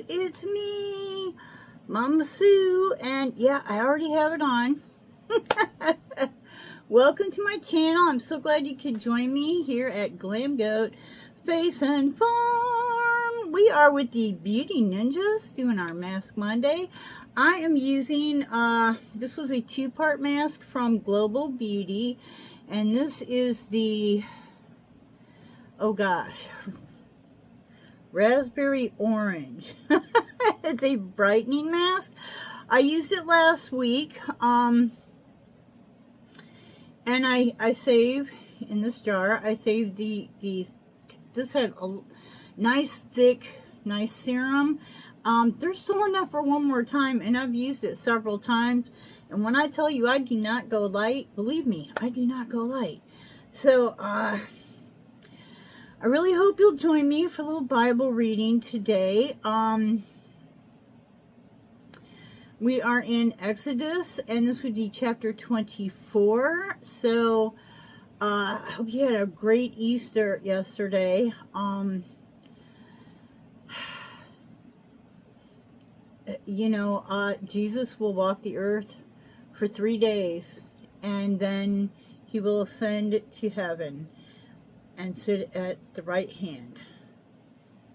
it's me, Bumsool, and yeah, I already have it on. Welcome to my channel. I'm so glad you could join me here at Glam Goat Face and Farm. We are with the Beauty Ninjas doing our Mask Monday. I am using, this was a two-part mask from Global Beauty, and this is the, oh gosh, raspberry orange. It's a brightening mask. I used it last week, and I saved in this jar. I saved this had a nice thick, nice serum. There's still enough for one more time, and I've used it several times. And when I tell you I do not go light, believe me, I do not go light. So, I really hope you'll join me for a little Bible reading today. We are in Exodus, and this would be chapter 24. So, I hope you had a great Easter yesterday. Jesus will walk the earth for 3 days, and then he will ascend to heaven and sit at the right hand,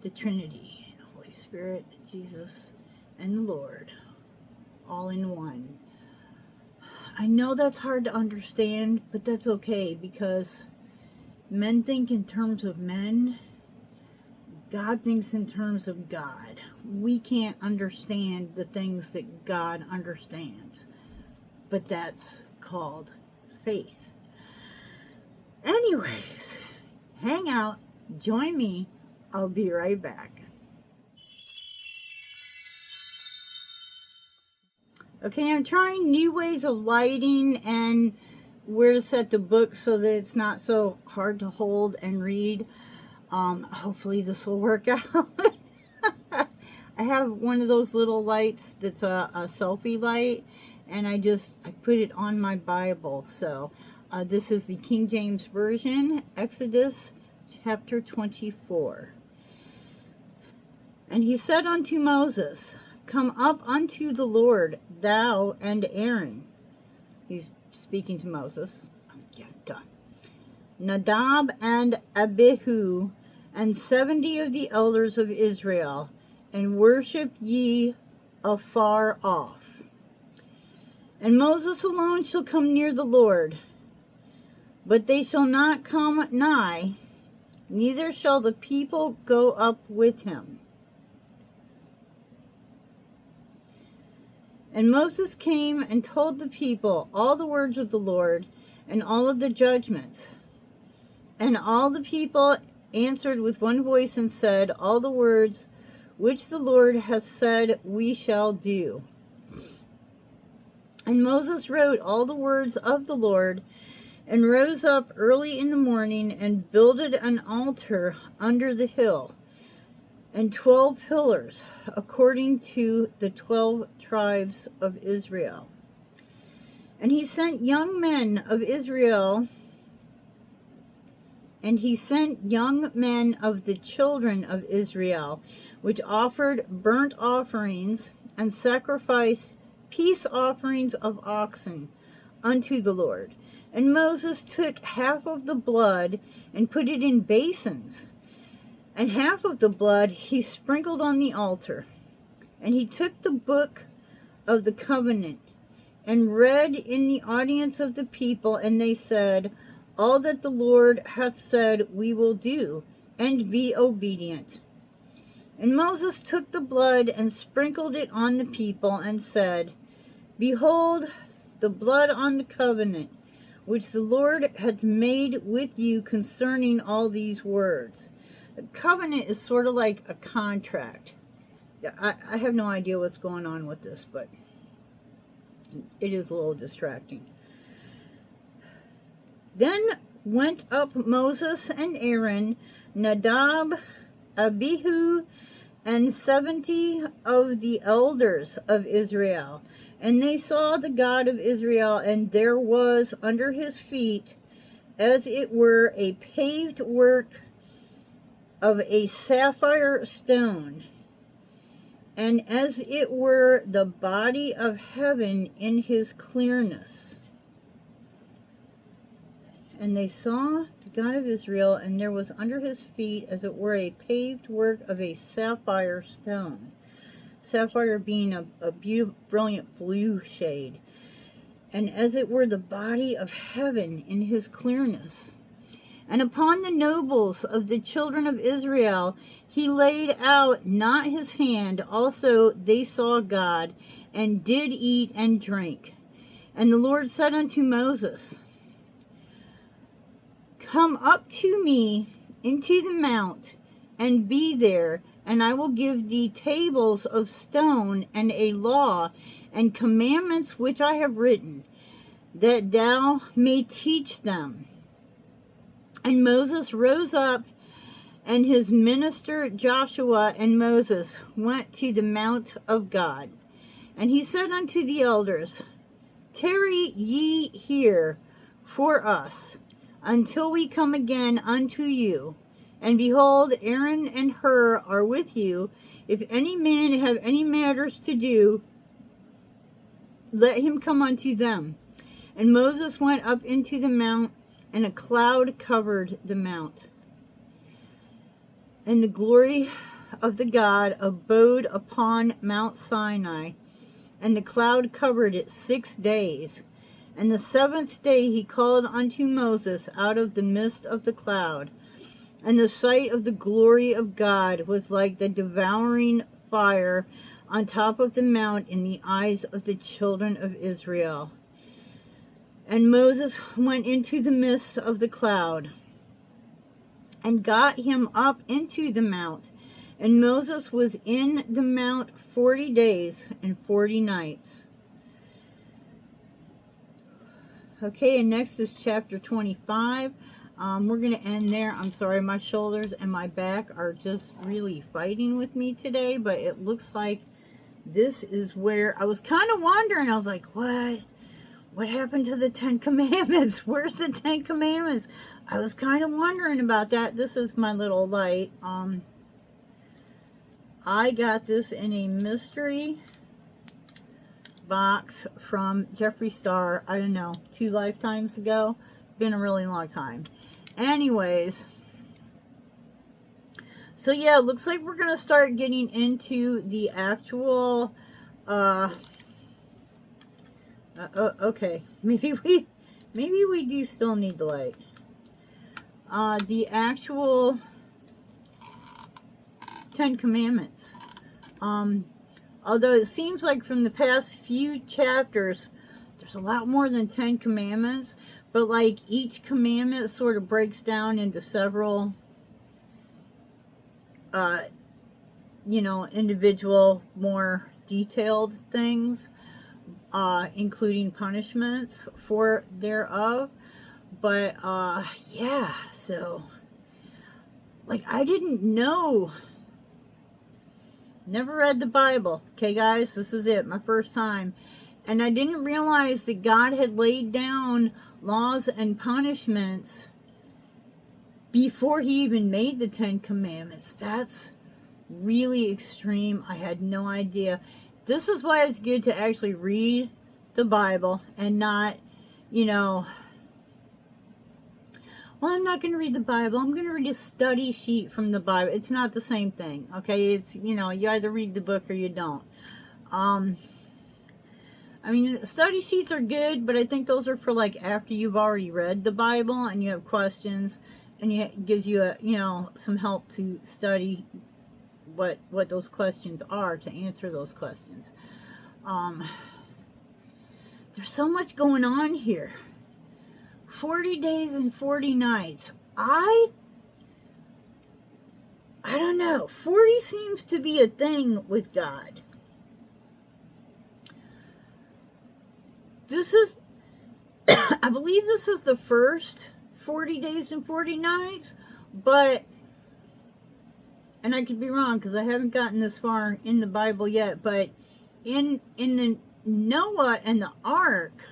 the Trinity, the Holy Spirit, Jesus, and the Lord, all in one. I know that's hard to understand, but that's okay, because men think in terms of men, God thinks in terms of God. We can't understand the things that God understands, but that's called faith. Anyways, hang out, join me, I'll be right back. Okay, I'm trying new ways of lighting and where to set the book so that it's not so hard to hold and read. Hopefully this will work out. I have one of those little lights that's a selfie light, and I put it on my Bible. So this is the King James Version, Exodus chapter 24. And he said unto Moses, Come up unto the Lord, thou and Aaron. He's speaking to Moses. Yeah, done. Nadab and Abihu, and 70 of the elders of Israel, and worship ye afar off. And Moses alone shall come near the Lord, but they shall not come nigh, neither shall the people go up with him. And Moses came and told the people all the words of the Lord, and all of the judgments. And all the people answered with one voice and said, All the words which the Lord hath said we shall do. And Moses wrote all the words of the Lord, and rose up early in the morning, and builded an altar under the hill, and 12 pillars, according to the 12 tribes of Israel. And he sent young men of Israel, and he sent young men of the children of Israel, which offered burnt offerings, and sacrificed peace offerings of oxen unto the Lord. And Moses took half of the blood, and put it in basins, and half of the blood he sprinkled on the altar. And he took the book of the covenant, and read in the audience of the people, and they said, All that the Lord hath said we will do, and be obedient. And Moses took the blood, and sprinkled it on the people, and said, Behold, the blood on the covenant, which the Lord hath made with you concerning all these words. A covenant is sort of like a contract. I have no idea what's going on with this, but it is a little distracting. Then went up Moses and Aaron, Nadab, Abihu, and 70 of the elders of Israel. And they saw the God of Israel, and there was under his feet, as it were, a paved work of a sapphire stone, and as it were the body of heaven in his clearness. And they saw the God of Israel, and there was under his feet as it were a paved work of a sapphire stone. Sapphire being a beautiful, brilliant blue shade. And as it were the body of heaven in his clearness. And upon the nobles of the children of Israel he laid out not his hand. Also they saw God, and did eat and drink. And the Lord said unto Moses, Come up to me into the mount, and be there, and I will give thee tables of stone, and a law, and commandments which I have written, that thou may teach them. And Moses rose up, and his minister Joshua and Moses went to the mount of God. And he said unto the elders, Tarry ye here for us, until we come again unto you. And behold, Aaron and Hur are with you. If any man have any matters to do, let him come unto them. And Moses went up into the mount, and a cloud covered the mount. And the glory of the God abode upon Mount Sinai, and the cloud covered it 6 days. And the 7th day he called unto Moses out of the midst of the cloud. And the sight of the glory of God was like the devouring fire on top of the mount in the eyes of the children of Israel. And Moses went into the midst of the cloud, and got him up into the mount. And Moses was in the mount 40 days and 40 nights. Okay, and next is chapter 25. We're going to end there. I'm sorry, my shoulders and my back are just really fighting with me today, but it looks like this is where I was kind of wondering. I was like, what happened to the 10 Commandments? Where's the 10 Commandments? I was kind of wondering about that. This is my little light. I got this in a mystery box from Jeffree Star, I don't know, 2 lifetimes ago. Been a really long time. Anyways, so yeah, it looks like we're gonna start getting into the actual okay, maybe we do still need the light. The actual 10 Commandments. Although it seems like from the past few chapters, there's a lot more than 10 commandments, but like each commandment sort of breaks down into several, individual, more detailed things, including punishments for thereof. But, yeah, so, like, I didn't know. Never read the Bible. Okay, guys, this is it, my first time. And I didn't realize that God had laid down laws and punishments before he even made the 10 Commandments. That's really extreme. I had no idea. This is why it's good to actually read the Bible and not, well, I'm not going to read the Bible. I'm going to read a study sheet from the Bible. It's not the same thing, okay? It's, you either read the book or you don't. I mean, study sheets are good, but I think those are for, like, after you've already read the Bible and you have questions, and it gives you, some help to study what those questions are, to answer those questions. There's so much going on here. 40 days and 40 nights. I don't know. 40 seems to be a thing with God. This is, I believe this is the first 40 days and 40 nights, but, and I could be wrong because I haven't gotten this far in the Bible yet, but in the Noah and the Ark,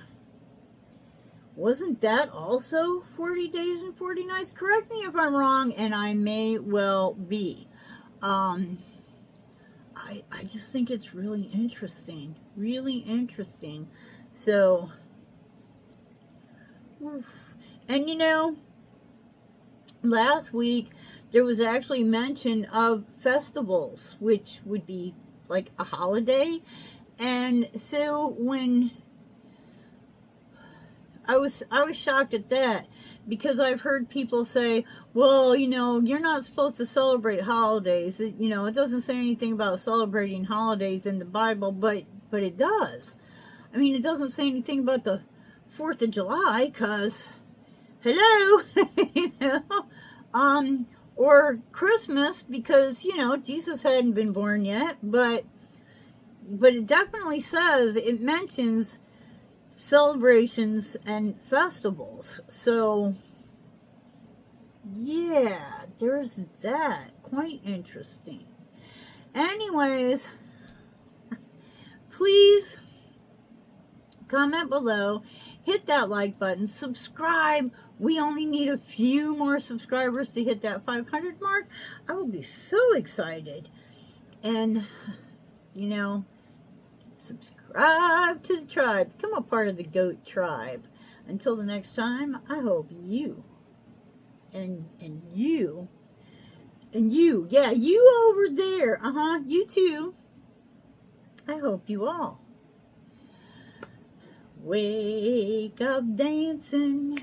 wasn't that also 40 days and 40 nights? Correct me if I'm wrong, and I may well be. I I just think it's really interesting. Really interesting. So, and you know, last week there was actually mention of festivals, which would be like a holiday. And so when I was shocked at that, because I've heard people say, well, you know, you're not supposed to celebrate holidays. You know, it doesn't say anything about celebrating holidays in the Bible, but it does. I mean, it doesn't say anything about the 4th of July, because, hello, you know, or Christmas, because, you know, Jesus hadn't been born yet, but it definitely says, it mentions celebrations and festivals. So yeah, there's that. Quite interesting. Anyways, please comment below, hit that like button, subscribe. We only need a few more subscribers to hit that 500 mark. I will be so excited. And you know, subscribe to the tribe. Become a part of the GOAT tribe. Until the next time, I hope you and you, yeah, you over there, you too. I hope you all wake up dancing,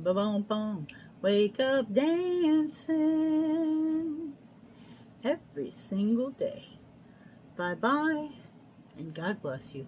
ba-bum-bum, wake up dancing every single day. Bye-bye, and God bless you.